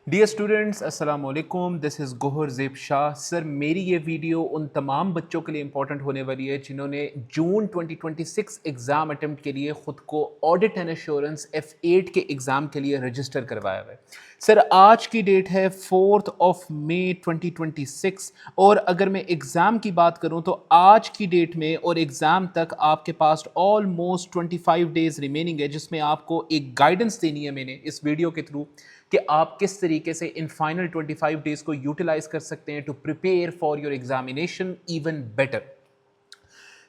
Dear students अस्सलाम वालेकुम, this is Gohar ज़ेब Shah. Sir मेरी ये वीडियो उन तमाम बच्चों के लिए इंपॉर्टेंट होने वाली है जिन्होंने जून 2026 एग्ज़ाम अटेम्प्ट के लिए ख़ुद को ऑडिट एंड एश्योरेंस F8 के एग्ज़ाम के लिए रजिस्टर करवाया हुआ है। सर आज की डेट है 4 मई 2026 और अगर मैं एग्ज़ाम की बात करूं तो आज की डेट में और एग्ज़ाम तक आपके पास ऑलमोस्ट 25 डेज़ रिमेनिंग है, जिसमें आपको एक गाइडेंस देनी है मैंने इस वीडियो के थ्रू कि आप किस तरीके से इन फाइनल 25 डेज को यूटिलाइज कर सकते हैं to prepare for your examination even better.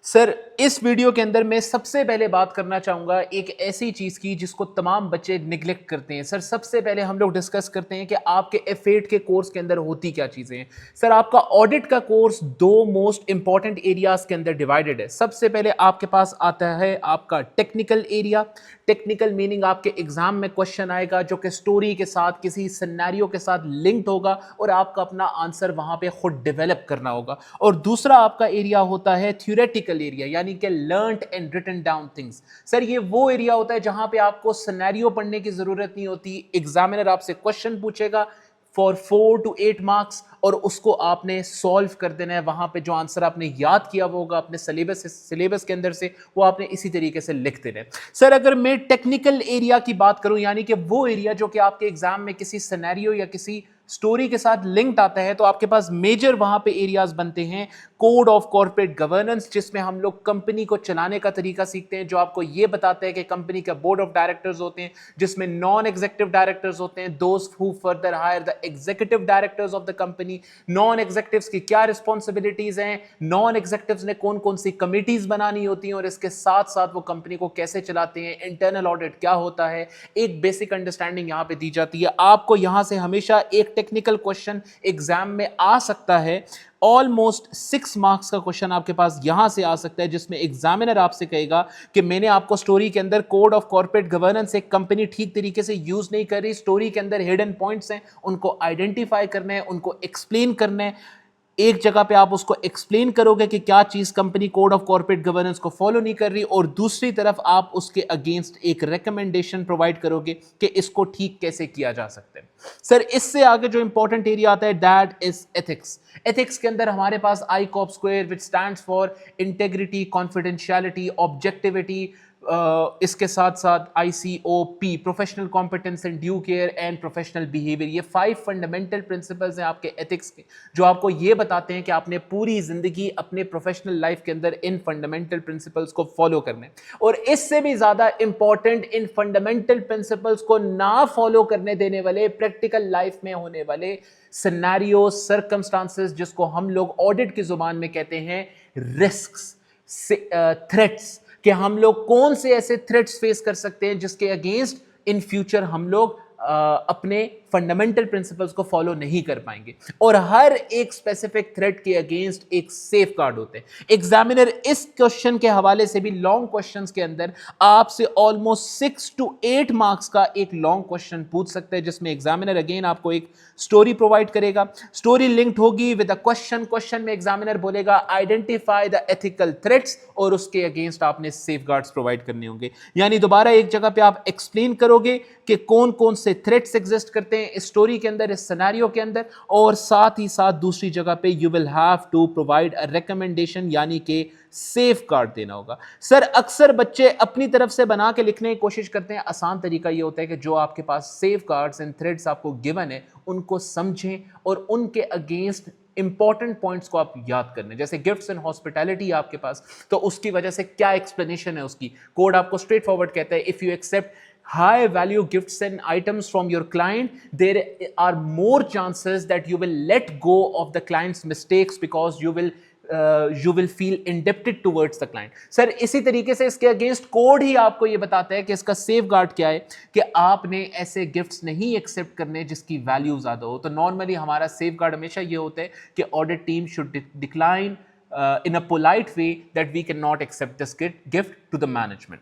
Sir इस वीडियो के अंदर मैं सबसे पहले बात करना चाहूंगा एक ऐसी चीज की जिसको तमाम बच्चे निगलेक्ट करते हैं। सर सबसे पहले हम लोग डिस्कस करते हैं कि आपके F8 के कोर्स के अंदर होती क्या चीजें हैं। सर आपका ऑडिट का कोर्स दो मोस्ट इंपॉर्टेंट एरियाज के अंदर डिवाइडेड है। सबसे पहले आपके पास आता है आपका टेक्निकल एरिया। टेक्निकल मीनिंग आपके एग्जाम में क्वेश्चन आएगा जो कि स्टोरी के साथ किसी सिनेरियो के साथ लिंक्ड होगा और आपका अपना आंसर वहां पे खुद डेवलप करना होगा। और दूसरा आपका एरिया होता है थ्योरेटिकल एरिया, यानी कि learned and written down things. Sir ये वो एरिया होता है जहां पे आपको सिनेरियो पढ़ने की जरूरत नहीं होती। एग्जामिनर आपसे क्वेश्चन पूछेगा फॉर 4 to 8 मार्क्स और उसको आपने सॉल्व कर देना है। वहां पे जो आंसर आपने याद किया वो होगा अपने सिलेबस के अंदर से, वो आपने इसी तरीके से लिख देना है। सर अगर मैं टेक्निकल एरिया की बात करूं, यानी कि वो एरिया जो कि आपके एग्जाम में किसी सिनेरियो या किसी स्टोरी के साथ लिंक्ड आता है, तो आपके पास मेजर वहां पे एरियाज बनते हैं कोड ऑफ कॉर्पोरेट गवर्नेंस, जिसमें हम लोग कंपनी को चलाने का तरीका सीखते हैं, जो आपको ये बताते हैं कि कंपनी का बोर्ड ऑफ डायरेक्टर्स होते हैं जिसमें नॉन एग्जीक्यूटिव डायरेक्टर्स होते हैं, दोस्त who further hire the executive directors of the company. Non executives की क्या रिस्पॉन्सिबिलिटीज हैं, नॉन एग्जीक्यूटिव्स ने कौन कौन सी कमिटीज बनानी होती हैं और इसके साथ साथ वो कंपनी को कैसे चलाते हैं, इंटरनल ऑडिट क्या होता है, एक बेसिक अंडरस्टैंडिंग यहां पे दी जाती है। आपको यहां से हमेशा एक टेक्निकल क्वेश्चन एग्जाम में आ सकता है। ऑलमोस्ट 6 मार्क्स का क्वेश्चन आपके पास यहां से आ सकता है, जिसमें एग्जामिनर आपसे कहेगा कि मैंने आपको स्टोरी के अंदर कोड ऑफ कॉर्पोरेट गवर्नेंस एक कंपनी ठीक तरीके से यूज नहीं कर रही, स्टोरी के अंदर हिडन पॉइंट्स हैं, उनको आइडेंटिफाई करना है, उनको एक्सप्लेन करना है। एक जगह पे आप उसको एक्सप्लेन करोगे कि क्या चीज company code of corporate governance को फॉलो नहीं कर रही, और दूसरी तरफ आप उसके अगेंस्ट एक रिकमेंडेशन प्रोवाइड करोगे कि इसको ठीक कैसे किया जा सकता है। सर इससे आगे जो इंपॉर्टेंट एरिया आता है दैट इज एथिक्स। एथिक्स के अंदर हमारे पास ICOP square which stands for integrity, confidentiality, objectivity, इसके साथ साथ ICOP professional competence and due care and professional behaviour. ये 5 फंडामेंटल प्रिंसिपल्स हैं आपके एथिक्स के, जो आपको ये बताते हैं कि आपने पूरी जिंदगी अपने प्रोफेशनल लाइफ के अंदर इन फंडामेंटल प्रिंसिपल्स को फॉलो करना है। और इससे भी ज्यादा इंपॉर्टेंट, इन फंडामेंटल प्रिंसिपल्स को ना फॉलो करने देने वाले, प्रैक्टिकल लाइफ में होने वाले सिनेरियो, सर्कमस्टांसेस, जिसको हम लोग ऑडिट की जुबान में कहते हैं रिस्क्स, थ्रेट्स, कि हम लोग कौन से ऐसे थ्रेट्स फेस कर सकते हैं जिसके अगेंस्ट इन फ्यूचर हम लोग अपने फंडामेंटल प्रिंसिपल्स को फॉलो नहीं कर पाएंगे। और हर एक स्पेसिफिक थ्रेट के अगेंस्ट एक सेफ गार्ड होते हैं। एग्जामिनर इस क्वेश्चन के हवाले से भी लॉन्ग क्वेश्चंस के अंदर आपसे ऑलमोस्ट 6 to 8 मार्क्स का एक लॉन्ग क्वेश्चन पूछ सकते हैं, जिसमें एग्जामिनर अगेन आपको एक स्टोरी प्रोवाइड करेगा। स्टोरी लिंक्ड होगी विद अ क्वेश्चन। क्वेश्चन में एग्जामिनर बोलेगा आइडेंटिफाई द एथिकल थ्रेट्स, और उसके अगेंस्ट आपने सेफ गार्ड्स प्रोवाइड करने होंगे। यानी दोबारा एक जगह पे आप एक्सप्लेन करोगे कि कौन कौन से थ्रेट्स एग्जिस्ट करते हैं इस स्टोरी के अंदर, इस सिनेरियो के अंदर, और साथ ही साथ दूसरी जगह पे you will have to provide a recommendation, यानी कि सेफ गार्ड देना होगा। सर अक्सर बच्चे अपनी तरफ से बना के लिखने की कोशिश करते हैं। आसान तरीका ये होता है कि जो आपके पास सेफ गार्ड्स एंड थ्रेट्स आपको गिवन है उनको समझें और उनके अगेंस्ट इंपॉर्टेंट पॉइंट्स को आप याद करने। जैसे गिफ्ट्स एंड हॉस्पिटैलिटी आपके पास, तो उसकी वजह से क्या एक्सप्लेनेशन है उसकी। कोड आपको स्ट्रेट फॉरवर्ड कहता है if you accept high value gifts and items from your client, there are more chances that you will let go of the client's mistakes because you will feel indebted towards the client. Sir इसी तरीके से इसके against code ही आपको ये बताता है कि इसका सेफ गार्ड क्या है, कि आपने ऐसे गिफ्ट्स नहीं एक्सेप्ट करने जिसकी वैल्यू ज्यादा हो। तो नॉर्मली हमारा सेफ गार्ड हमेशा ये होता है कि audit team should decline in a polite way that we cannot accept this gift to the management.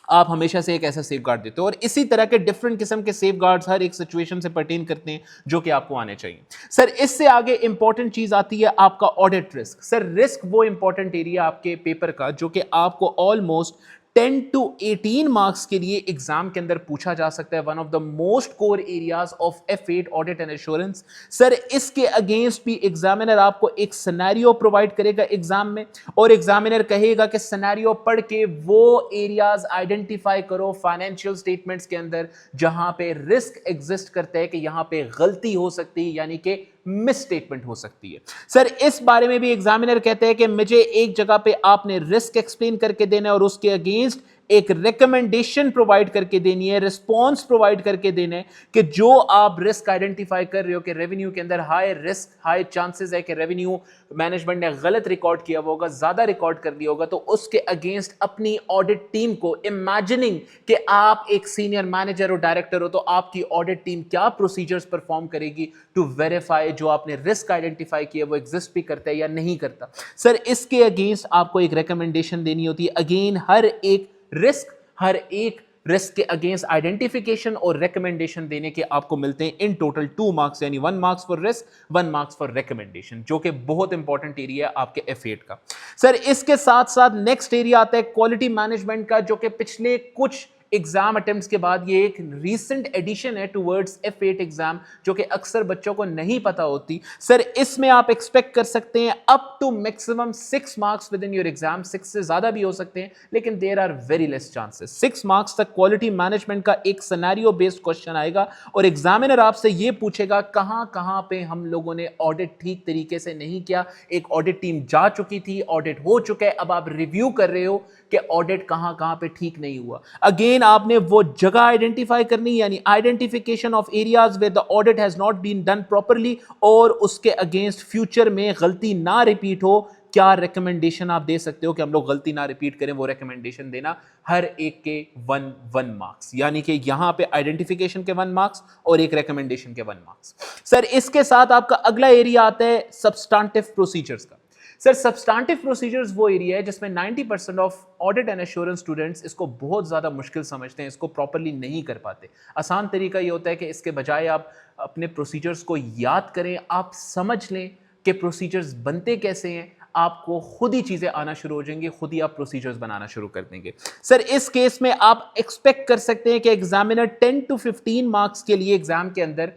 आप हमेशा से एक ऐसा सेफ गार्ड देते हो, और इसी तरह के डिफरेंट किस्म के सेफ गार्ड्स हर एक सिचुएशन से पर्टेन करते हैं जो कि आपको आने चाहिए। सर इससे आगे इंपॉर्टेंट चीज आती है आपका ऑडिट रिस्क। सर रिस्क वो इंपॉर्टेंट एरिया आपके पेपर का जो कि आपको ऑलमोस्ट 10 to 18 मार्क्स के लिए एग्जाम के अंदर पूछा जा सकता है, one of the most core areas of F8 audit and assurance. Sir इसके अगेंस्ट भी एग्जामिनर आपको एक सिनेरियो प्रोवाइड करेगा एग्जाम में, और एग्जामिनर कहेगा कि सिनेरियो पढ़ के वो एरियाज आइडेंटिफाई करो फाइनेंशियल स्टेटमेंट्स के अंदर जहां पे रिस्क एग्जिस्ट करता है कि यहां पे गलती हो सकती है, यानी कि मिस स्टेटमेंट हो सकती है। सर इस बारे में भी एग्जामिनर कहते हैं कि मुझे एक जगह पे आपने रिस्क एक्सप्लेन करके देना है और उसके अगेंस्ट एक रिकमेंडेशन प्रोवाइड करके देनी है, रिस्पॉन्स प्रोवाइड करके देना है कि जो आप रिस्क आइडेंटिफाई कर रहे हो कि रेवेन्यू के अंदर हाई रिस्क, हाई चांसेस है कि रेवेन्यू मैनेजमेंट ने गलत रिकॉर्ड किया होगा, ज्यादा रिकॉर्ड कर लिया होगा, तो उसके अगेंस्ट अपनी ऑडिट टीम को इमेजिनिंग कि आप एक सीनियर मैनेजर और डायरेक्टर हो तो आपकी ऑडिट टीम क्या प्रोसीजर्स परफॉर्म करेगी टू वेरीफाई जो आपने रिस्क आइडेंटिफाई किया वो एग्जिस्ट भी करता है या नहीं करता। सर इसके अगेंस्ट आपको एक रिकमेंडेशन देनी होती है। अगेन हर एक रिस्क के अगेंस्ट आइडेंटिफिकेशन और रिकमेंडेशन देने के आपको मिलते हैं इन टोटल 2 मार्क्स, यानी 1 marks for risk, 1 marks for recommendation, जो कि बहुत इंपॉर्टेंट एरिया है आपके F8 का। सर इसके साथ साथ नेक्स्ट एरिया आता है क्वालिटी मैनेजमेंट का, जो कि पिछले कुछ एग्जाम अटेम्प्ट्स के बाद ये एक रीसेंट एडिशन है टुवर्ड्स F8 एग्जाम, जो कि अक्सर बच्चों को नहीं पता होती। सर इसमें आप एक्सपेक्ट कर सकते हैं up to maximum 6 marks within your exam, 6 से ज्यादा भी हो सकते हैं लेकिन there are very less chances. 6 marks तक क्वालिटी मैनेजमेंट का एक सिनेरियो बेस्ड क्वेश्चन आएगा और एग्जामिनर आपसे ये पूछेगा कहां कहां पे हम लोगों ने ऑडिट ठीक तरीके से नहीं किया। एक ऑडिट टीम जा चुकी थी, ऑडिट हो चुका है, अब आप रिव्यू कर रहे हो कि ऑडिट कहां कहां पे ठीक नहीं हुआ। अगेन आपने वो जगह आइडेंटिफाई करनी, यानी identification of areas where the audit has not been done properly, और उसके अगेंस्ट फ्यूचर में गलती ना रिपीट हो। क्या रिकमेंडेशन आप दे सकते हो कि हम लोग गलती ना रिपीट करें, वो रिकमेंडेशन देना। हर एक के 1 मार्क्स, यानी कि यहां पे आइडेंटिफिकेशन के 1 मार्क्स और एक रिकमेंडेशन के 1 मार्क्स। सर इसके साथ आपका अगला एरिया आता है सब्सटेंटिव प्रोसीजर्स का। सर सब्सटेंटिव प्रोसीजर्स वो एरिया है जिसमें 90% of audit and assurance students इसको बहुत ज़्यादा मुश्किल समझते हैं, इसको प्रॉपर्ली नहीं कर पाते। आसान तरीका ये होता है कि इसके बजाय आप अपने प्रोसीजर्स को याद करें, आप समझ लें कि प्रोसीजर्स बनते कैसे हैं, आपको खुद ही चीज़ें आना शुरू हो जाएंगी, खुद ही आप प्रोसीजर्स बनाना शुरू कर देंगे। सर इस केस में आप एक्सपेक्ट कर सकते हैं कि एग्जामिनर 10 to 15 मार्क्स के लिए एग्जाम के अंदर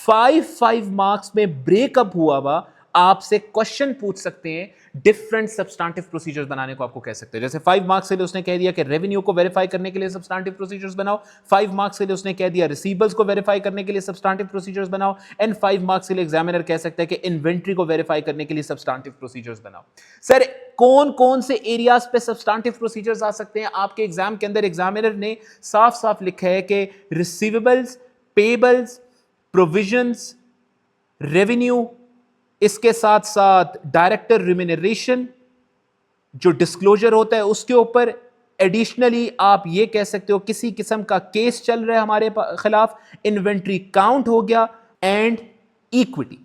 5 मार्क्स में ब्रेकअप हुआ हुआ आपसे क्वेश्चन पूछ सकते हैं, डिफरेंट सब्सटेंटिव प्रोसीजर्स बनाने को आपको कह सकते हैं। जैसे 5 मार्क्स के लिए उसने कह दिया कि रेवेन्यू को वेरीफाई करने के लिए सब्सटेंटिव प्रोसीजर्स बनाओ, 5 मार्क्स के लिए उसने कह दिया रिसीवेबल्स को वेरीफाई करने के लिए सब्सटेंटिव प्रोसीजर्स बनाओ, एंड 5 मार्क्स के लिए एग्जामिनर कह सकता है कि इन्वेंट्री को वेरीफाई करने के लिए सब्सटेंटिव प्रोसीजर्स बनाओ। सर कौन कौन से एरियाज पे सब्सटेंटिव प्रोसीजर्स आ सकते हैं आपके एग्जाम के अंदर? एग्जामिनर ने साफ साफ लिखा है कि रिसीवेबल्स, पेबल्स, प्रोविजंस, रेवेन्यू, इसके साथ साथ डायरेक्टर रिम्यूनरेशन जो डिस्क्लोजर होता है उसके ऊपर। एडिशनली आप ये कह सकते हो किसी किस्म का केस चल रहा है हमारे खिलाफ, इन्वेंट्री काउंट हो गया, एंड इक्विटी।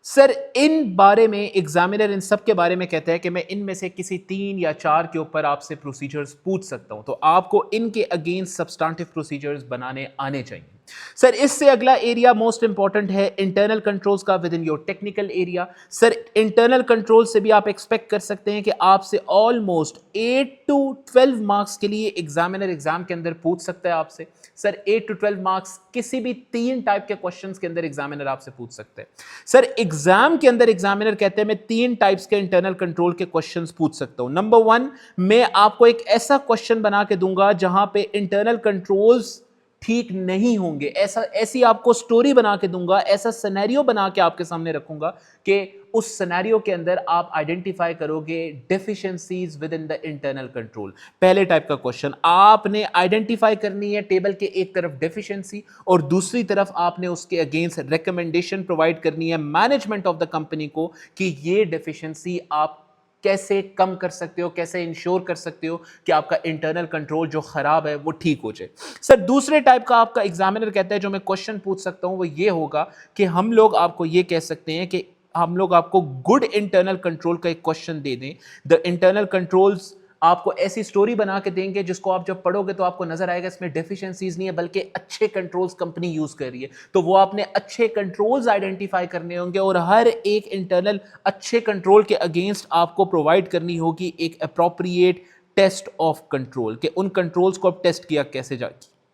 सर इन बारे में एग्जामिनर इन सब के बारे में कहता है कि मैं इनमें से किसी 3 या 4 के ऊपर आपसे प्रोसीजर्स पूछ सकता हूं, तो आपको इनके अगेंस्ट सब्सटेंटिव प्रोसीजर्स बनाने आने चाहिए। सर इससे अगला एरिया मोस्ट इंपॉर्टेंट है इंटरनल कंट्रोल्स का with in your technical area. Sir internal control से भी आप एक्सपेक्ट कर सकते हैं कि आपसे ऑलमोस्ट 8 to 12 मार्क्स के लिए एग्जामिनर एग्जाम के अंदर पूछ सकता है आपसे। सर 8 to 12 मार्क्स किसी भी 3 टाइप के क्वेश्चंस के अंदर एग्जामिनर आपसे पूछ सकते हैं। सर एग्जाम के अंदर एग्जामिनर कहते हैं मैं 3 टाइप्स के इंटरनल कंट्रोल के क्वेश्चंस पूछ सकता हूं। नंबर 1, मैं आपको एक ऐसा क्वेश्चन बना के दूंगा जहां पे इंटरनल कंट्रोल्स ठीक नहीं होंगे, ऐसी आपको स्टोरी बना के दूंगा, ऐसा सिनेरियो बना के आपके सामने रखूंगा कि उस सिनेरियो के अंदर आप आइडेंटिफाई करोगे deficiencies with in the internal control. पहले टाइप का क्वेश्चन आपने आइडेंटिफाई करनी है, टेबल के एक तरफ डेफिशिएंसी और दूसरी तरफ आपने उसके अगेंस्ट रिकमेंडेशन प्रोवाइड करनी है मैनेजमेंट ऑफ द कंपनी को कि ये डेफिशिएंसी आप कैसे कम कर सकते हो, कैसे इंश्योर कर सकते हो कि आपका इंटरनल कंट्रोल जो खराब है वो ठीक हो जाए। सर दूसरे टाइप का आपका एग्जामिनर कहता है जो मैं क्वेश्चन पूछ सकता हूं वो ये होगा कि हम लोग आपको ये कह सकते हैं कि हम लोग आपको गुड इंटरनल कंट्रोल का एक क्वेश्चन दे दें। द इंटरनल कंट्रोल्स आपको ऐसी स्टोरी बना के देंगे जिसको आप जब पढ़ोगे तो आपको नजर आएगा इसमें डेफिशिएंसीज नहीं है बल्कि अच्छे कंट्रोल्स कंपनी यूज कर रही है। तो वो आपने अच्छे कंट्रोल्स आइडेंटिफाई करने होंगे और हर एक इंटरनल अच्छे कंट्रोल के अगेंस्ट आपको प्रोवाइड करनी होगी एक अप्रोप्रिएट टेस्ट ऑफ कंट्रोल, कि उन कंट्रोल्स को अब टेस्ट किया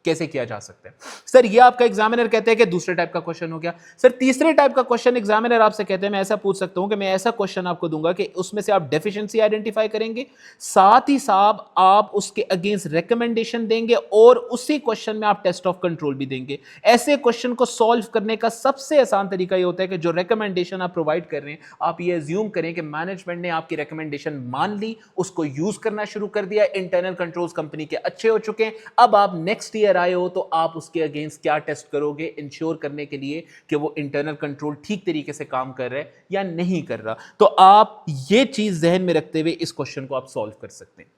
कैसे किया जा सकता है। सर ये आपका एग्जामिनर कहते हैं कि दूसरे टाइप का क्वेश्चन हो गया। सर तीसरे टाइप का क्वेश्चन एग्जामिनर आपसे कहते हैं, मैं ऐसा पूछ सकता हूं कि मैं ऐसा क्वेश्चन आपको दूंगा कि उसमें से आप डेफिशिएंसी आइडेंटिफाई करेंगे, साथ ही साथ आप उसके अगेंस्ट रिकमेंडेशन देंगे और उसी क्वेश्चन में आप टेस्ट ऑफ कंट्रोल भी देंगे। ऐसे क्वेश्चन को सॉल्व करने का सबसे आसान तरीका ये होता है कि जो रिकमेंडेशन आप प्रोवाइड कर रहे हैं, आप ये अज्यूम करें कि मैनेजमेंट ने आपकी रिकमेंडेशन मान ली, उसको यूज करना शुरू कर दिया, इंटरनल कंट्रोल्स कंपनी के अच्छे हो चुके हैं, अब आप नेक्स्ट ईयर आए हो तो आप उसके अगेंस्ट क्या टेस्ट करोगे इंश्योर करने के लिए कि वो इंटरनल कंट्रोल ठीक तरीके से काम कर रहा है या नहीं कर रहा। तो आप ये चीज जहन में रखते हुए इस क्वेश्चन को आप सॉल्व कर सकते हैं।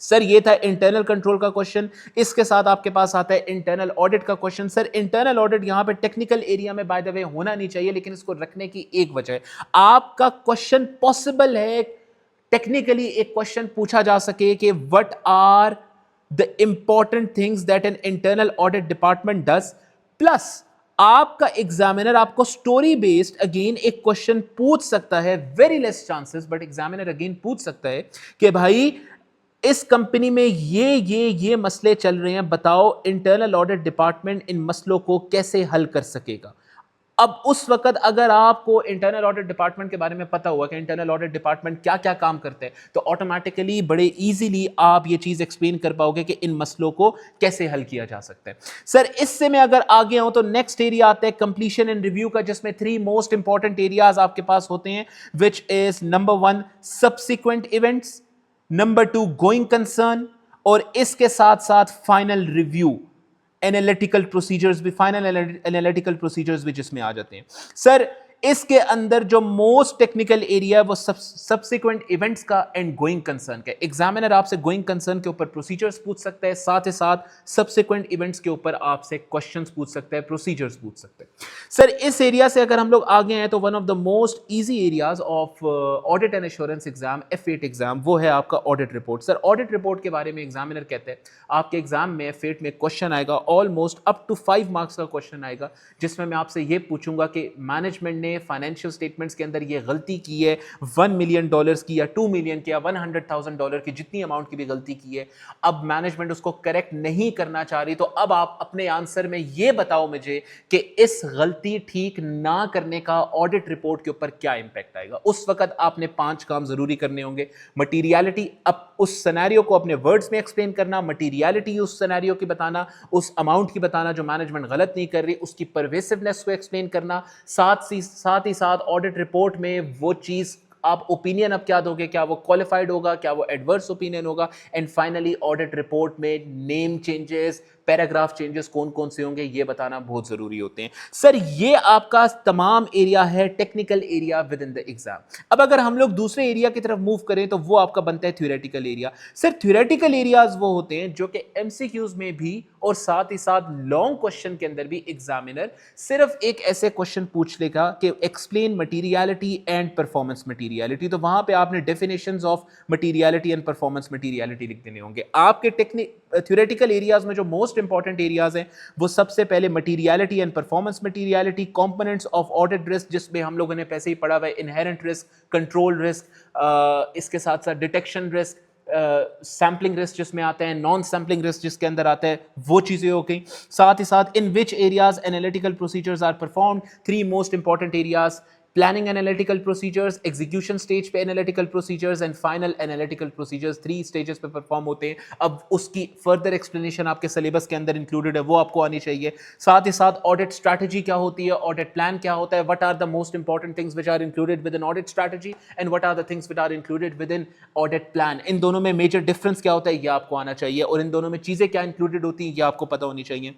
सर ये था इंटरनल कंट्रोल का क्वेश्चन। इसके साथ आपके पास आता है इंटरनल ऑडिट का क्वेश्चन। सर इंटरनल ऑडिट यहां पे टेक्निकल एरिया में बाय द वे होना नहीं चाहिए, लेकिन इसको रखने की एक वजह है, आपका क्वेश्चन पॉसिबल है टेक्निकली एक क्वेश्चन पूछा जा सके कि what are the important things that an internal audit department does, plus आपका एग्जामिनर आपको स्टोरी बेस्ड अगेन एक क्वेश्चन पूछ सकता है, very less chances but examiner again पूछ सकता है कि भाई इस कंपनी में ये मसले चल रहे हैं, बताओ इंटरनल ऑडिट डिपार्टमेंट इन मसलों को कैसे हल कर सकेगा। अब उस वक्त अगर आपको इंटरनल ऑडिट डिपार्टमेंट के बारे में पता हुआ कि इंटरनल ऑडिट डिपार्टमेंट क्या क्या काम करते हैं, तो ऑटोमेटिकली बड़े इजीली आप ये चीज एक्सप्लेन कर पाओगे कि इन मसलों को कैसे हल किया जा सकता है। सर इससे मैं अगर आगे आऊं तो नेक्स्ट एरिया आता है कंप्लीशन एंड रिव्यू का, जिसमें 3 मोस्ट इंपॉर्टेंट एरियाज आपके पास होते हैं, which is number 1 subsequent events, number 2 going concern, और इसके साथ साथ फाइनल रिव्यू, एनालिटिकल प्रोसीजर्स भी, फाइनल एनालिटिकल प्रोसीजर्स भी जिसमें आ जाते हैं। सर इसके अंदर जो मोस्ट टेक्निकल एरिया है वो सब्सिक्वेंट इवेंट्स का एंड गोइंग कंसर्न का। एग्जामिनर आपसे गोइंग कंसर्न के ऊपर प्रोसीजर्स पूछ सकता है, साथ ही साथ सब्सिक्वेंट इवेंट्स के ऊपर आपसे क्वेश्चंस पूछ सकता है, प्रोसीजर्स पूछ सकता है। सर इस एरिया से अगर हम लोग आगे हैं तो one of the most easy areas of audit and assurance exam, F8 exam, वो है आपका audit report. Sir audit report के बारे में एग्जामिनर कहते हैं आपके एग्जाम में F8 में क्वेश्चन आएगा, ऑलमोस्ट अप टू 5 मार्क्स का क्वेश्चन आएगा, जिसमें मैं आपसे ये पूछूंगा कि मैनेजमेंट ने फाइनेंशियल स्टेटमेंट्स के अंदर ये गलती की है, $1 मिलियन की या 2 मिलियन की या $100,000 की, जितनी अमाउंट की भी गलती की है, अब मैनेजमेंट उसको करेक्ट नहीं करना चाह रही, तो अब आप अपने आंसर में ये बताओ मुझे कि इस गलती ठीक ना करने का ऑडिट रिपोर्ट के ऊपर क्या इंपैक्ट आएगा। उस वक्त आपने 5 काम जरूरी करने होंगे। मटीरियलिटी, अब उस सिनेरियो को अपने वर्ड्स में एक्सप्लेन करना, मटीरियलिटी उस सिनेरियो की बताना, उस अमाउंट की बताना जो मैनेजमेंट गलत नहीं कर रही, उसकी परवेसिवनेस को एक्सप्लेन करना, साथ ही साथ ऑडिट रिपोर्ट में वो चीज आप ओपिनियन अब क्या दोगे, क्या वो क्वालिफाइड होगा, क्या वो एडवर्स ओपिनियन होगा, एंड फाइनली ऑडिट रिपोर्ट में नेम चेंजेस, पैराग्राफ चेंजेस कौन कौन से होंगे, ये बताना बहुत जरूरी होते हैं। सर ये आपका तमाम एरिया है technical area with in the exam. अब अगर हम लोग दूसरे एरिया की तरफ मूव करें तो वो आपका बनता है theoretical area. Sir theoretical areas वो होते हैं जो कि एमसीक्यूज में भी और साथ ही साथ लॉन्ग क्वेश्चन के अंदर भी एग्जामिनर सिर्फ एक ऐसे क्वेश्चन पूछ लेगा कि explain materiality and performance materiality, तो वहां पे आपने definitions of materiality and performance materiality लिख देने होंगे। आपके थ्योरेटिकल एरियाज में जो मोस्ट इंपॉर्टेंट एरियाज हैं वो सबसे पहले materiality and performance materiality, components of audit risk, जिसमें हम लोगों ने पैसे ही पढ़ा हुआ है, इनहेरेंट रिस्क, कंट्रोल रिस्क, इसके साथ साथ डिटेक्शन रिस्क, सैम्पलिंग रिस्क जिसमें आता है, नॉन सैम्पलिंग रिस्क जिसके अंदर आता है, वो चीजें हो गई। साथ ही साथ in which areas analytical procedures are performed, 3 most important areas, planning analytical procedures, execution stage पे analytical procedures and final analytical procedures, 3 stages पे परफॉर्म होते हैं। अब उसकी फर्दर एक्सप्लेनेशन आपके सिलेबस के अंदर इंक्लूडेड है, वो आपको आनी चाहिए। साथ ही साथ ऑडिट स्ट्रैटेजी क्या होती है, ऑडिट प्लान क्या होता है, what are the most important things which are included within audit strategy and what are the things which are included within audit plan. इन दोनों में मेजर डिफरेंस क्या होता है ये आपको आना चाहिए, और इन दोनों में चीजें क्या इंक्लूडेड होती हैं ये आपको पता होनी चाहिए।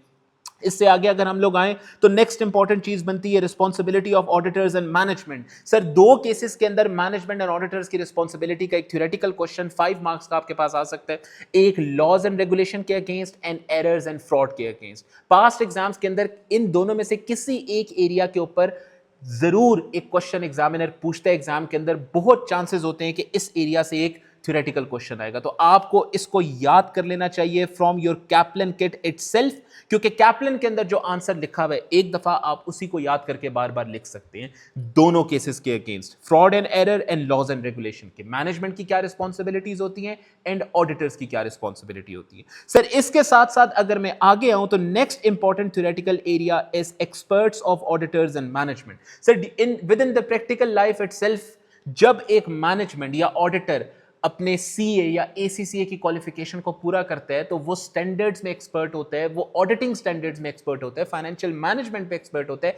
इससे आगे अगर हम लोग आए तो नेक्स्ट इंपॉर्टेंट चीज बनती है responsibility of auditors and management. Sir 2 cases के अंदर मैनेजमेंट और ऑडिटर्स की रिस्पांसिबिलिटी का एक थ्योरेटिकल क्वेश्चन 5 मार्क्स का आपके पास आ सकता है, एक लॉज एंड रेगुलेशन के against and errors and fraud के अगेंस्ट। पास्ट एग्जाम्स के अंदर इन दोनों में से किसी एक एरिया के ऊपर जरूर एक क्वेश्चन एग्जामिनर पूछता है एग्जाम के अंदर, बहुत चांसेस होते हैं कि इस एरिया से एक थ्योरेटिकल क्वेश्चन आएगा। तो आपको इसको याद कर लेना चाहिए from your Kaplan kit itself, क्योंकि कैप्लन के अंदर जो आंसर लिखा हुआ है एक दफा आप उसी को याद करके बार बार लिख सकते हैं दोनों केसेस के against, fraud and error and laws and regulation के। मैनेजमेंट की क्या रिस्पॉन्सिबिलिटीज होती हैं एंड ऑडिटर्स की क्या रिस्पॉन्सिबिलिटी होती है। सर इसके साथ साथ अगर मैं आगे आऊं तो next important theoretical area is experts of auditors and management. Sir with in the practical life itself, जब एक मैनेजमेंट या ऑडिटर अपने सीए या एसीसीए की क्वालिफिकेशन को पूरा करता है तो वो स्टैंडर्ड्स में एक्सपर्ट होता है, वो ऑडिटिंग स्टैंडर्ड्स में एक्सपर्ट होता है, फाइनेंशियल मैनेजमेंट पे एक्सपर्ट होता है।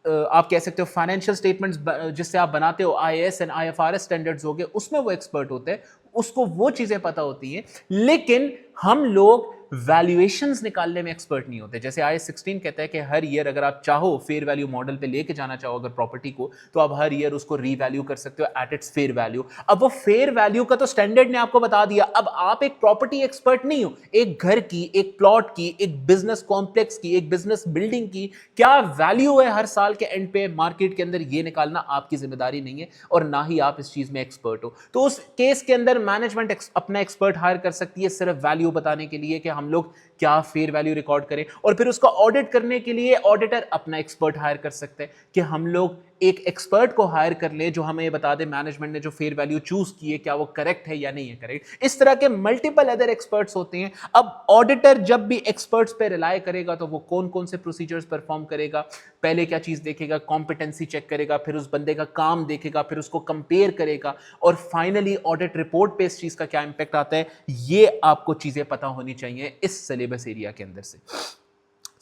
आप कह सकते हो फाइनेंशियल स्टेटमेंट्स जिससे आप बनाते हो आईएएस एंड आईएफआरएस स्टैंडर्ड्स हो गए, उसमें वो एक्सपर्ट होते हैं, उसको वो चीजें पता होती हैं। लेकिन हम लोग वैल्यूएशंस निकालने में एक्सपर्ट नहीं होते। जैसे IAS 16 कहता है कि हर ईयर अगर आप चाहो फेयर वैल्यू मॉडल पे लेके जाना चाहो अगर प्रॉपर्टी को, तो आप हर ईयर उसको रीवैल्यू कर सकते हो एट इट्स फेयर वैल्यू। अब वो फेयर वैल्यू का तो स्टैंडर्ड ने आपको बता दिया, अब आप एक प्रॉपर्टी एक्सपर्ट नहीं हो। एक घर की, एक प्लॉट की, एक बिजनेस कॉम्प्लेक्स की, एक बिजनेस बिल्डिंग की क्या वैल्यू है हर साल के एंड पे मार्केट के अंदर, ये निकालना आपकी जिम्मेदारी नहीं है और ना ही आप इस चीज में एक्सपर्ट हो। तो उस केस के अंदर मैनेजमेंट अपना एक्सपर्ट हायर कर सकती है सिर्फ वैल्यू बताने के लिए कि हम लोग क्या फेयर वैल्यू रिकॉर्ड करें, और फिर उसका ऑडिट करने के लिए ऑडिटर अपना एक्सपर्ट हायर कर सकते हैं कि हम लोग एक एक्सपर्ट को हायर कर ले जो हमें बता दे मैनेजमेंट ने जो फेयर वैल्यू चूज की है क्या वो करेक्ट है या नहीं है करेक्ट। इस तरह के मल्टीपल अदर एक्सपर्ट्स होते हैं। अब ऑडिटर जब भी एक्सपर्ट्स पे रिलाय करेगा तो वो कौन कौन से प्रोसीजर्स परफॉर्म करेगा, पहले क्या चीज देखेगा, कॉम्पिटेंसी चेक करेगा, फिर उस बंदे का काम देखेगा, फिर उसको कंपेयर करेगा, और फाइनली ऑडिट रिपोर्ट पे इस चीज का क्या इंपैक्ट आता है, ये आपको चीजें पता होनी चाहिए इस सिलेबस एरिया के अंदर से।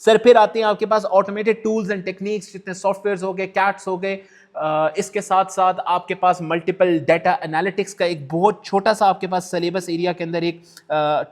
सर फिर आते हैं आपके पास ऑटोमेटेड टूल्स एंड टेक्निक्स, जितने सॉफ्टवेयर्स हो गए, कैट्स हो गए। इसके साथ साथ आपके पास मल्टीपल डाटा एनालिटिक्स का एक बहुत छोटा सा आपके पास सिलेबस एरिया के अंदर एक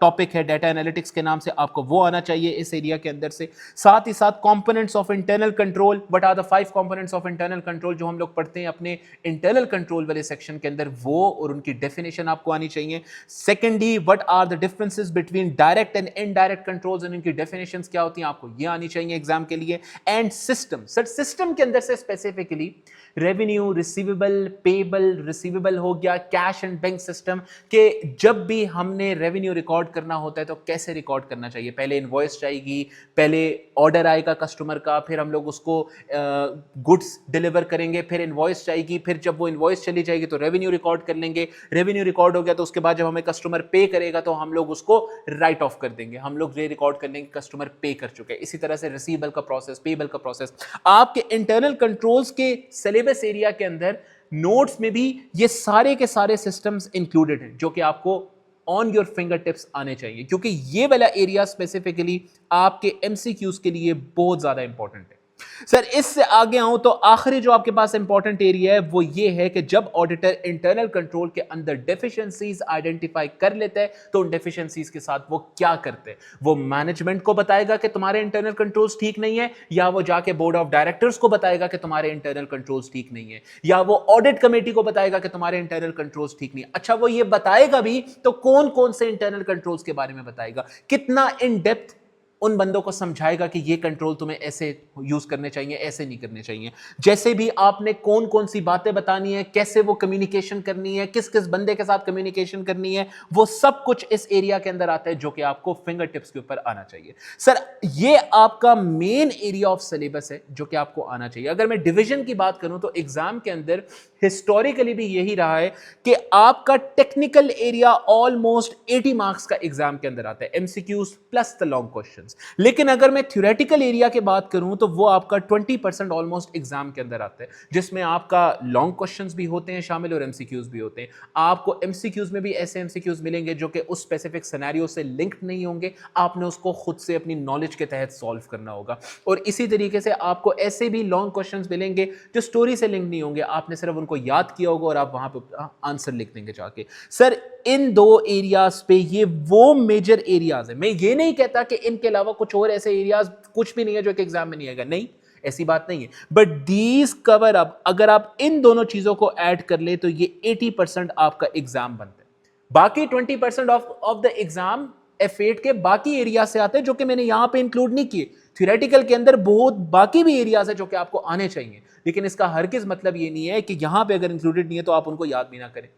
टॉपिक है डाटा एनालिटिक्स के नाम से, आपको वो आना चाहिए इस एरिया के अंदर से। साथ ही साथ components of internal control, what are the 5 components of internal control जो हम लोग पढ़ते हैं अपने इंटरनल कंट्रोल वाले सेक्शन के अंदर, वो और उनकी डेफिनेशन आपको आनी चाहिए। Secondly, what are the differences between direct and indirect controls and इनकी डेफिनेशंस क्या होती हैं, आपको ये आनी चाहिए एग्जाम के लिए। एंड सिस्टम, सर सिस्टम के अंदर से specifically revenue, receivable, payable, receivable हो गया, कैश एंड बैंक सिस्टम के जब भी हमने रेवेन्यू रिकॉर्ड करना होता है तो कैसे रिकॉर्ड करना चाहिए, पहले इनवॉइस जाएगी, पहले ऑर्डर आएगा कस्टमर का, फिर हम लोग उसको गुड्स डिलीवर करेंगे, फिर इनवॉइस जाएगी, फिर जब वो इनवॉइस चली जाएगी तो रेवेन्यू रिकॉर्ड कर लेंगे, रेवेन्यू रिकॉर्ड हो गया तो उसके बाद जब हमें कस्टमर पे करेगा तो हम लोग उसको राइट ऑफ कर देंगे, हम लोग ये रिकॉर्ड कर लेंगे कस्टमर पे कर चुके हैं। इसी तरह से रिसीवेबल का प्रोसेस, पेबल का प्रोसेस, आपके इंटरनल कंट्रोल्स के सिलेबस एरिया के अंदर नोट्स में भी ये सारे के सारे सिस्टम्स इंक्लूडेड हैं जो कि आपको ऑन योर फिंगर टिप्स आने चाहिए, क्योंकि ये वाला एरिया स्पेसिफिकली आपके एमसीक्यूज के लिए बहुत ज्यादा इंपॉर्टेंट है। सर इससे आगे आऊं तो आखिरी जो आपके पास इंपॉर्टेंट एरिया है वो ये है कि जब ऑडिटर इंटरनल कंट्रोल के अंदर डेफिशिएंसीज आइडेंटिफाई कर लेता है तो उन डेफिशिएंसीज के साथ वो क्या करते हैं, वो मैनेजमेंट को बताएगा कि तुम्हारे इंटरनल कंट्रोल्स ठीक नहीं है, या वो जाके बोर्ड ऑफ डायरेक्टर्स को बताएगा कि तुम्हारे इंटरनल कंट्रोल्स ठीक नहीं है, या वो ऑडिट कमेटी को बताएगा कि तुम्हारे इंटरनल कंट्रोल्स ठीक नहीं है। अच्छा वो ये बताएगा भी तो कौन कौन से इंटरनल कंट्रोल्स के बारे में बताएगा, कितना इन डेप्थ उन बंदों को समझाएगा कि ये कंट्रोल तुम्हें ऐसे यूज करने चाहिए, ऐसे नहीं करने चाहिए, जैसे भी आपने कौन कौन सी बातें बतानी है, कैसे वो कम्युनिकेशन करनी है, किस किस बंदे के साथ कम्युनिकेशन करनी है, वो सब कुछ इस एरिया के अंदर आता है जो कि आपको फिंगर टिप्स के ऊपर आना चाहिए। सर ये आपका मेन एरिया ऑफ सिलेबस है जो कि आपको आना चाहिए। अगर मैं डिवीजन की बात करूं तो एग्जाम के अंदर हिस्टोरिकली भी यही रहा है कि आपका टेक्निकल एरिया ऑलमोस्ट 80 मार्क्स का एग्जाम के अंदर आता है, MCQs plus the long questions. लेकिन अगर मैं थ्योरेटिकल एरिया की बात करूं तो वो आपका 20% ऑलमोस्ट एग्जाम के अंदर आता है, जिसमें आपका लॉन्ग क्वेश्चंस भी होते हैं शामिल और एमसीक्यूज भी होते हैं। आपको एमसीक्यूज में भी ऐसे एमसीक्यूज मिलेंगे जो कि उस स्पेसिफिक सिनेरियो से लिंक्ड नहीं होंगे, आपने उसको खुद से अपनी नॉलेज के तहत सॉल्व करना होगा। और इसी तरीके से आपको ऐसे भी लॉन्ग क्वेश्चंस मिलेंगे जो स्टोरी से लिंक नहीं होंगे, आपने सिर्फ उनको याद किया होगा और आप वहां पे आंसर लिख देंगे जाके। सर इन दो एरियाज पे ये वो मेजर एरियाज है। मैं ये नहीं कहता कि इनके अलावा कुछ और ऐसे एरियाज कुछ भी नहीं है जो कि एग्जाम में नहीं आएगा, नहीं ऐसी बात नहीं है, बट दीज कवर अप, अगर आप इन दोनों चीजों को ऐड कर ले तो ये 80% आपका एग्जाम बनता है। बाकी 20% ऑफ द एग्जाम F8 के बाकी एरिया से आते हैं जो कि मैंने यहां पे इंक्लूड नहीं किए। थ्योरेटिकल के अंदर बहुत बाकी भी एरियाज है जो कि आपको आने चाहिए, लेकिन इसका हरगिज मतलब ये नहीं है कि यहां पे अगर इंक्लूडेड नहीं है तो आप उनको याद भी ना करें।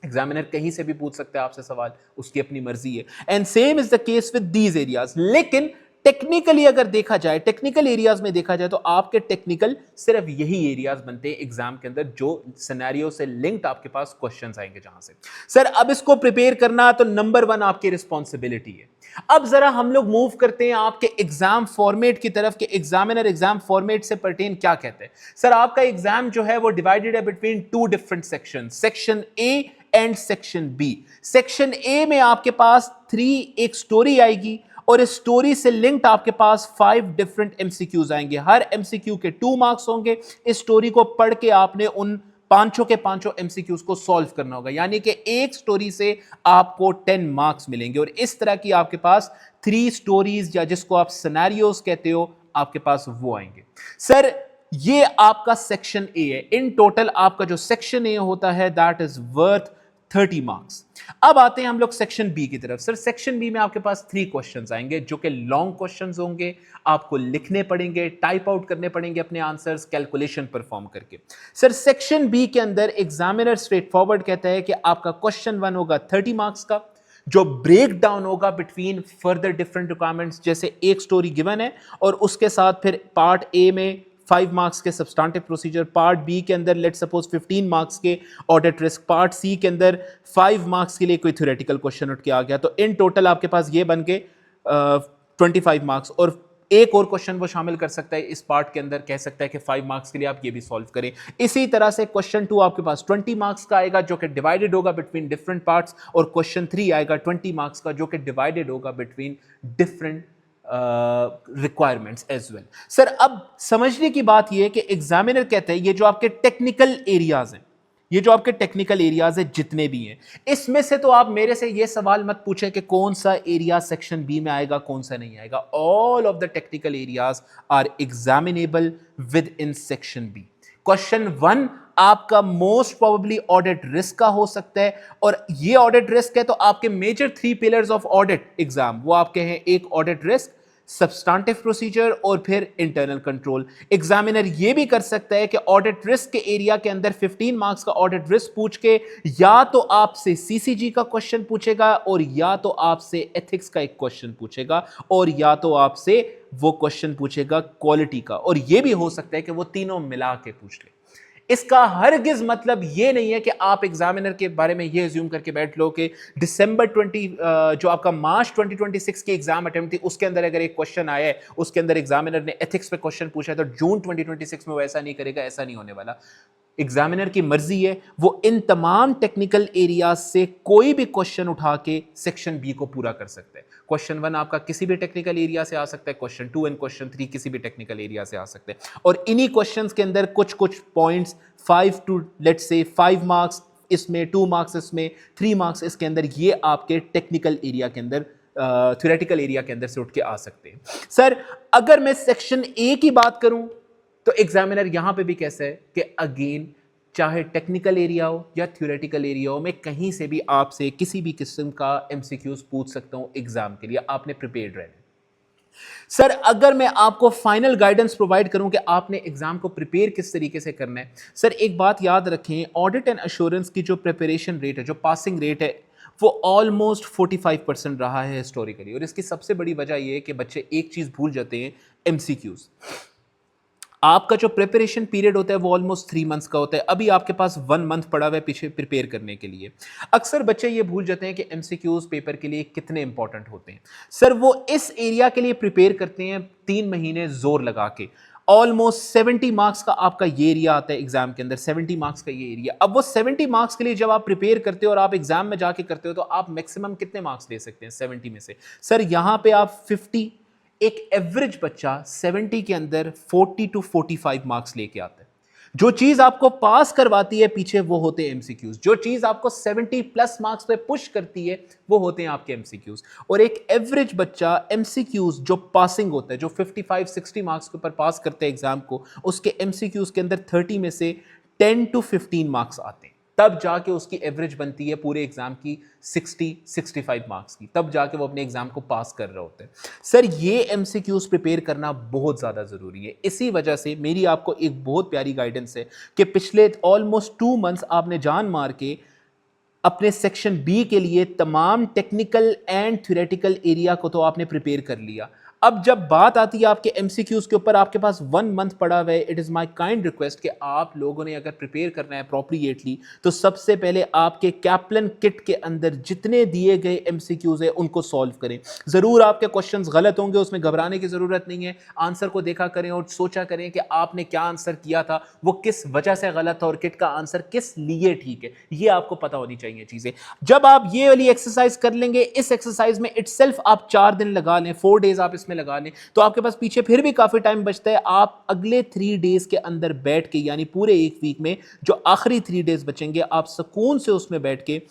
एग्जामिनर कहीं से भी पूछ सकता है आपसे सवाल, उसकी अपनी मर्जी है। And same is the case with these areas. लेकिन टेक्निकली अगर देखा जाए, टेक्निकल एरियाज में देखा जाए, तो आपके टेक्निकल सिर्फ यही एरियाज बनते हैं एग्जाम के अंदर जो सिनेरियो से लिंक्ड आपके पास क्वेश्चंस आएंगे जहां से। सर अब इसको प्रिपेयर करना तो नंबर 1 आपकी रिस्पॉन्सिबिलिटी है। अब जरा हम लोग मूव करते हैं आपके एग्जाम फॉर्मेट की तरफ कि एग्जामिनर एग्जाम फॉर्मेट से पर्टेन क्या कहते हैं। सर आपका एग्जाम जो है वो डिवाइडेड है between 2 different section, section A and section B. Section A में आपके पास 3 एक स्टोरी आएगी और इस स्टोरी से लिंक्ड आपके पास 5 डिफरेंट एमसीक्यूज आएंगे। हर एमसीक्यू के 2 मार्क्स होंगे। इस स्टोरी को पढ़ के आपने उन पांचों के पांचों एमसीक्यूज को सॉल्व करना होगा, यानी कि एक स्टोरी से आपको 10 मार्क्स मिलेंगे। और इस तरह की आपके पास 3 स्टोरीज या जिसको आप सिनेरियोस कहते हो आपके पास वो आएंगे। सर ये आपका सेक्शन ए है। इन टोटल आपका जो सेक्शन ए होता है दैट इज वर्थ 30 मार्क्स। अब आते हैं हम लोग सेक्शन बी की तरफ। सर सेक्शन बी में आपके पास 3 क्वेश्चंस आएंगे जो कि लॉन्ग क्वेश्चंस होंगे, आपको लिखने पड़ेंगे, टाइप आउट करने पड़ेंगे अपने आंसर्स, कैलकुलेशन परफॉर्म करके। सर सेक्शन बी के अंदर एग्जामिनर स्ट्रेट फॉरवर्ड कहता है कि आपका क्वेश्चन 1 होगा 30 मार्क्स का, जो ब्रेक डाउन होगा बिटवीन फर्दर डिफरेंट रिक्वायरमेंट्स, जैसे एक स्टोरी गिवन है और उसके साथ फिर पार्ट ए में 5 मार्क्स के सब्सटेंटिव प्रोसीजर, पार्ट बी के अंदर लेट्स सपोज 15 मार्क्स के ऑडिट रिस्क, पार्ट सी के अंदर 5 मार्क्स के लिए कोई थ्योरेटिकल क्वेश्चन उठ के आ गया, तो इन टोटल आपके पास ये बन के 25 मार्क्स। और एक और क्वेश्चन वो शामिल कर सकता है इस पार्ट के अंदर, कह सकता है कि 5 मार्क्स के लिए आप ये भी सॉल्व करें। इसी तरह से क्वेश्चन 2 आपके पास 20 मार्क्स का आएगा जो कि डिवाइडेड होगा बिटवीन डिफरेंट पार्ट्स, और क्वेश्चन 3 आएगा 20 मार्क्स का जो कि डिवाइडेड होगा between different requirements as well. Sir अब समझने की बात यह है कि एग्जामिनर कहते हैं ये जो आपके टेक्निकल एरियाज हैं, ये जो आपके टेक्निकल एरियाज है जितने भी हैं, इसमें से तो आप मेरे से ये सवाल मत पूछें कि कौन सा एरिया सेक्शन बी में आएगा कौन सा नहीं आएगा। All of the technical areas are examinable within section B. Question 1 आपका मोस्ट प्रोबेबली ऑडिट रिस्क का हो सकता है, और ये ऑडिट रिस्क है तो आपके major 3 pillars of audit exam वो आपके हैं, एक ऑडिट रिस्क, सब्सटेंटिव प्रोसीजर और फिर इंटरनल कंट्रोल। एग्जामिनर ये भी कर सकता है कि ऑडिट रिस्क के एरिया के अंदर 15 मार्क्स का ऑडिट रिस्क पूछ के या तो आपसे सीसीजी का क्वेश्चन पूछेगा, और या तो आपसे एथिक्स का एक क्वेश्चन पूछेगा, और या तो आपसे वो क्वेश्चन पूछेगा क्वालिटी का, और ये भी हो सकता है कि वो तीनों मिला के पूछ ले। इसका हरगिज मतलब ये नहीं है कि आप एग्जामिनर के बारे में ये अज्यूम करके बैठ लो कि दिसंबर 20 जो आपका मार्च 2026 की एग्जाम अटेम्प्ट थी उसके अंदर अगर एक क्वेश्चन आया है, उसके अंदर एग्जामिनर ने एथिक्स पे क्वेश्चन पूछा है, तो जून 2026 में वो ऐसा नहीं करेगा, ऐसा नहीं होने वाला। एग्जामिनर की मर्जी है, वो इन तमाम टेक्निकल एरियाज से कोई भी क्वेश्चन उठा के सेक्शन बी को पूरा कर सकता है। क्वेश्चन 1 आपका किसी भी टेक्निकल एरिया से आ सकता है, क्वेश्चन 2 एंड क्वेश्चन 3 किसी भी टेक्निकल एरिया से आ सकते हैं, और इन्हीं क्वेश्चंस के अंदर कुछ कुछ points 5 to let's say 5 marks इसमें, 2 मार्क्स इसमें, 3 मार्क्स इसके अंदर, ये आपके टेक्निकल एरिया के अंदर, थ्योरेटिकल एरिया के अंदर से उठ के आ सकते हैं। सर अगर मैं सेक्शन ए की बात करूं तो एग्जामिनर यहां पे भी कैसा है कि अगेन चाहे टेक्निकल एरिया हो या थ्योरेटिकल एरिया हो, मैं कहीं से भी आपसे किसी भी किस्म का एमसीक्यूज पूछ सकता हूं एग्जाम के लिए, आपने प्रिपेयर्ड रहना। सर अगर मैं आपको फाइनल गाइडेंस प्रोवाइड करूं कि आपने एग्जाम को प्रिपेयर किस तरीके से करना है, सर एक बात याद रखें, ऑडिट एंड एश्योरेंस की जो प्रिपरेशन रेट है, जो पासिंग रेट है, वो ऑलमोस्ट 45% रहा है हिस्टोरिकली, और इसकी सबसे बड़ी वजह यह है कि बच्चे एक चीज भूल जाते हैं, एमसीक्यूज। आपका जो प्रिपरेशन पीरियड होता है वो ऑलमोस्ट 3 मंथ्स का होता है, अभी आपके पास 1 मंथ पड़ा हुआ है पीछे प्रिपेयर करने के लिए। अक्सर बच्चे ये भूल जाते हैं कि एमसीक्यूज पेपर के लिए कितने इंपॉर्टेंट होते हैं। सर वो इस एरिया के लिए प्रिपेयर करते हैं 3 महीने जोर लगा के। ऑलमोस्ट 70 मार्क्स का आपका ये एरिया आता है एग्जाम के अंदर, 70 मार्क्स का ये एरिया। अब वो 70 मार्क्स के लिए जब आप प्रिपेयर करते हो और आप एग्जाम में जाके करते हो, तो आप मैक्सिमम कितने मार्क्स ले सकते हैं 70 में से? सर यहां पे आप 50, एक एवरेज बच्चा 70 के अंदर 40 टू 45 मार्क्स लेके आता है। जो चीज आपको पास करवाती है पीछे वो होते हैं एमसीक्यूज, जो चीज आपको 70 प्लस मार्क्स पे पुश करती है वो होते हैं आपके एमसीक्यूज। और एक एवरेज बच्चा एमसीक्यूज जो पासिंग होता है, जो 55-60 मार्क्स के ऊपर पास करते हैं एग्जाम को, उसके एमसीक्यूज के अंदर 30 में से 10 टू 15 मार्क्स आते हैं, तब जाके उसकी एवरेज बनती है पूरे एग्जाम की 60-65 मार्क्स की, तब जाके वो अपने एग्जाम को पास कर रहे होते हैं। सर ये एमसीक्यूज प्रिपेयर करना बहुत ज़्यादा ज़रूरी है। इसी वजह से मेरी आपको एक बहुत प्यारी गाइडेंस है कि पिछले ऑलमोस्ट 2 मंथ्स आपने जान मार के अपने सेक्शन बी के लिए तमाम टेक्निकल एंड थ्योरेटिकल एरिया को तो आपने प्रिपेयर कर लिया। अब जब बात आती है आपके एमसीक्यूज के ऊपर, आपके पास 1 मंथ पड़ा हुआ है। It is my kind request कि आप लोगों ने अगर प्रिपेयर करना है अप्रोप्रिएटली तो सबसे पहले आपके कैप्लन किट के अंदर जितने दिए गए एमसीक्यूज है उनको सॉल्व करें। जरूर आपके क्वेश्चंस गलत होंगे, उसमें घबराने की जरूरत नहीं है। आंसर को देखा करें और सोचा करें कि आपने क्या आंसर किया था, वो किस वजह से गलत था और किट का आंसर किस लिए ठीक है, ये आपको पता होनी चाहिए चीजें। जब आप ये वाली एक्सरसाइज कर लेंगे, इस एक्सरसाइज में इटसेल्फ आप 4 दिन लगा लें, 4 डेज आप इसमें लगा लें, तो आपके पास पीछे फिर भी काफी टाइम बचता है। आप अगले 3 डेज के अंदर बैठ के, यानी पूरे एक वीक में जो आखिरी 3 डेज बचेंगे, आप सुकून से उसमें बैठ के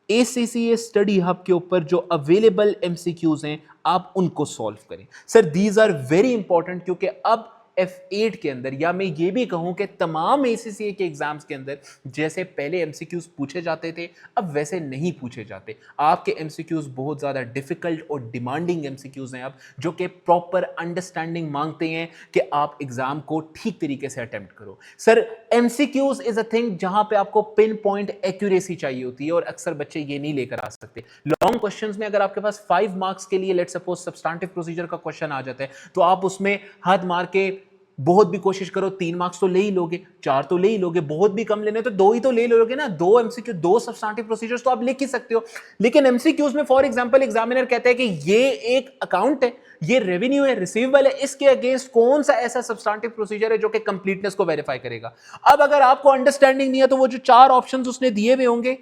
ACCA स्टडी हब के ऊपर जो अवेलेबल एमसीक्यूज हैं आप उनको सॉल्व करें। Sir these are very important, क्योंकि अब F8 के अंदर, या मैं ये भी कहूं कि तमाम ACCA के एग्जाम्स के अंदर जैसे पहले एमसीक्यूज पूछे जाते थे अब वैसे नहीं पूछे जाते। आपके एमसीक्यूज बहुत ज्यादा डिफिकल्ट और डिमांडिंग एमसीक्यूज हैं अब, जो कि प्रॉपर अंडरस्टैंडिंग मांगते हैं कि आप एग्जाम को ठीक तरीके से अटेम्प्ट करो। Sir MCQs is a thing जहां पे आपको पिन पॉइंट एक्यूरेसी चाहिए होती है और अक्सर बच्चे ये नहीं लेकर आ सकते। लॉन्ग क्वेश्चंस में अगर आपके पास 5 मार्क्स के लिए लेट सपोज सब्सटेंटिव प्रोसीजर का क्वेश्चन आ जाता है, तो आप उसमें हद मार के बहुत भी कोशिश करो 3 मार्क्स तो ले ही लोगे, 4 तो ले ही लोगे, बहुत भी कम लेने तो 2 ही तो ले लोगे ना। 2 एमसीक्यू, 2 सब्सटेंटिव प्रोसीजर्स तो आप लिख ही सकते हो। लेकिन एमसीक्यूज में फॉर एग्जांपल एग्जामिनर कहता है कि ये एक अकाउंट है, ये रेवेन्यू है, रिसीवेबल है, इसके अगेंस्ट कौन सा ऐसा सब्सटेंटिव प्रोसीजर है जो कि कंप्लीटनेस को वेरीफाई करेगा। अब अगर आपको अंडरस्टैंडिंग नहीं है तो वो जो 4 ऑप्शंस उसने दिए हुए होंगे,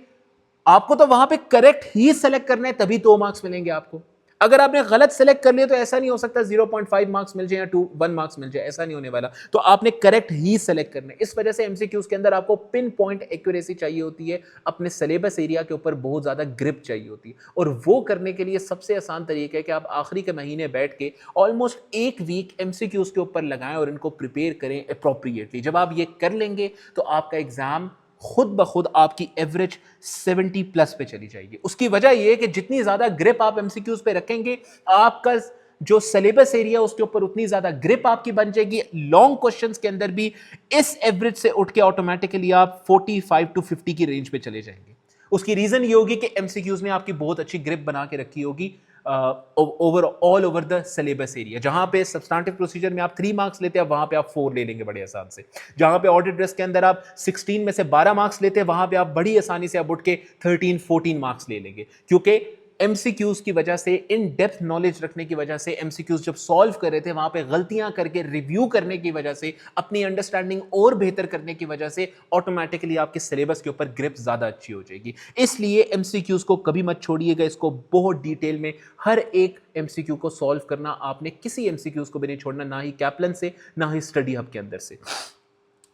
आपको तो वहां पे करेक्ट ही सेलेक्ट करना है, तभी 2 मार्क्स मिलेंगे आपको। अगर आपने गलत सेलेक्ट कर लिया तो ऐसा नहीं हो सकता 0.5 मार्क्स मिल जाए या 1 मार्क्स मिल जाए, ऐसा नहीं होने वाला। तो आपने करेक्ट ही सेलेक्ट करना है। इस वजह से एमसीक्यूज के अंदर आपको पिन पॉइंट एक्यूरेसी चाहिए होती है, अपने सिलेबस एरिया के ऊपर बहुत ज्यादा ग्रिप चाहिए होती है। और वो करने के लिए सबसे आसान तरीका है कि आप आखिरी के महीने बैठ के ऑलमोस्ट 1 वीक एमसीक्यूज के ऊपर लगाएं और इनको प्रिपेयर करें अप्रोप्रिएटली। जब आप ये कर लेंगे तो आपका एग्जाम खुद ब खुद आपकी एवरेज 70+ पे चली जाएगी। उसकी वजह यह है कि जितनी ज्यादा ग्रिप आप एमसीक्यूज पे रखेंगे, आपका जो सिलेबस एरिया उसके ऊपर उतनी ज्यादा ग्रिप आपकी बन जाएगी। लॉन्ग क्वेश्चंस के अंदर भी इस एवरेज से उठ के ऑटोमेटिकली आप 45 to 50 की रेंज पे चले जाएंगे। उसकी रीजन ये होगी कि एमसीक्यूज ने आपकी बहुत अच्छी ग्रिप बना के रखी होगी all over the syllabus area. जहां पे सब्सटेंटिव प्रोसीजर में आप 3 मार्क्स लेते हैं, वहां पे आप 4 ले लेंगे बड़े आसान से। जहां पे ऑडिट रिस्क के अंदर आप 16 में से 12 मार्क्स लेते हैं, वहां पे आप बड़ी आसानी से आप उठ के 13-14 मार्क्स ले लेंगे। क्योंकि एमसीक्यूज की वजह से, इन डेप्थ नॉलेज रखने की वजह से, एमसीक्यूज जब सॉल्व कर रहे थे वहां पे गलतियां करके रिव्यू करने की वजह से, अपनी अंडरस्टैंडिंग और बेहतर करने की वजह से ऑटोमेटिकली आपके सिलेबस के ऊपर ग्रिप ज्यादा अच्छी हो जाएगी। इसलिए एमसीक्यूज को कभी मत छोड़िएगा, इसको बहुत डिटेल में हर एक एमसीक्यू को सॉल्व करना। आपने किसी एमसीक्यूज को भी नहीं छोड़ना, ना ही कैप्लन से, ना ही स्टडी हब के अंदर से।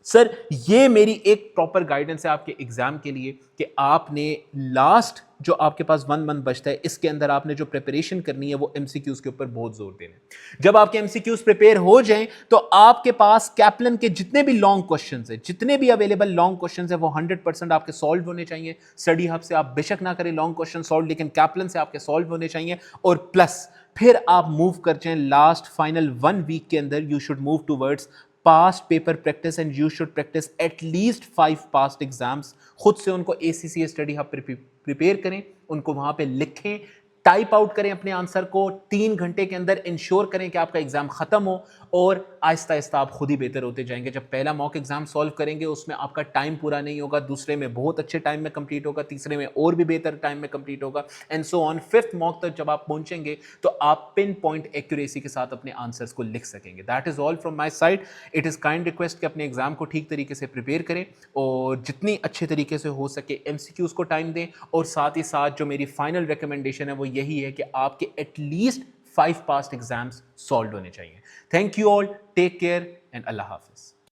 सर ये मेरी एक प्रॉपर गाइडेंस है आपके एग्जाम के लिए कि आपने लास्ट जो आपके पास 1 मंथ बचता है, इसके अंदर आपने जो प्रिपरेशन करनी है वो एमसीक्यूज के ऊपर बहुत जोर देना है। जब आपके एमसीक्यूज प्रिपेयर हो जाएं तो आपके पास कैप्लन के जितने भी लॉन्ग क्वेश्चंस हैं, जितने भी अवेलेबल लॉन्ग क्वेश्चंस हैं, वो 100% आपके सॉल्व होने चाहिए। स्टडी हब से आप बेशक ना करें लॉन्ग क्वेश्चन सॉल्व, लेकिन कैप्लन से आपके सॉल्व होने चाहिए। और प्लस फिर आप मूव कर जाएं लास्ट फाइनल 1 वीक के अंदर, you should move towards past paper practice and you should practice at least 5 past exams। खुद से उनको ACCA स्टडी हब प्रिपेयर करें, उनको वहां पे लिखें, टाइप आउट करें अपने आंसर को 3 घंटे के अंदर, इंश्योर करें कि आपका एग्जाम खत्म हो और आहिस्ता आहिस्ता आप खुद ही बेहतर होते जाएंगे। जब पहला मॉक एग्जाम सॉल्व करेंगे उसमें आपका टाइम पूरा नहीं होगा, दूसरे में बहुत अच्छे टाइम में कंप्लीट होगा, तीसरे में और भी बेहतर टाइम में कंप्लीट होगा, and so on. 5th mock तक जब आप पहुंचेंगे तो आप पिन पॉइंट एक्यूरेसी के साथ अपने आंसर्स को लिख सकेंगे। That is all from my side. It is kind request कि अपने एग्जाम को ठीक तरीके से प्रिपेयर करें और जितनी अच्छे तरीके से हो सके एमसीक्यूज को टाइम दें। और साथ ही साथ जो मेरी फाइनल रिकमेंडेशन है वो यही है कि आपके एटलीस्ट 5 पास्ट एग्जाम्स सॉल्व होने चाहिए। Thank you all, take care and अल्लाह हाफिज।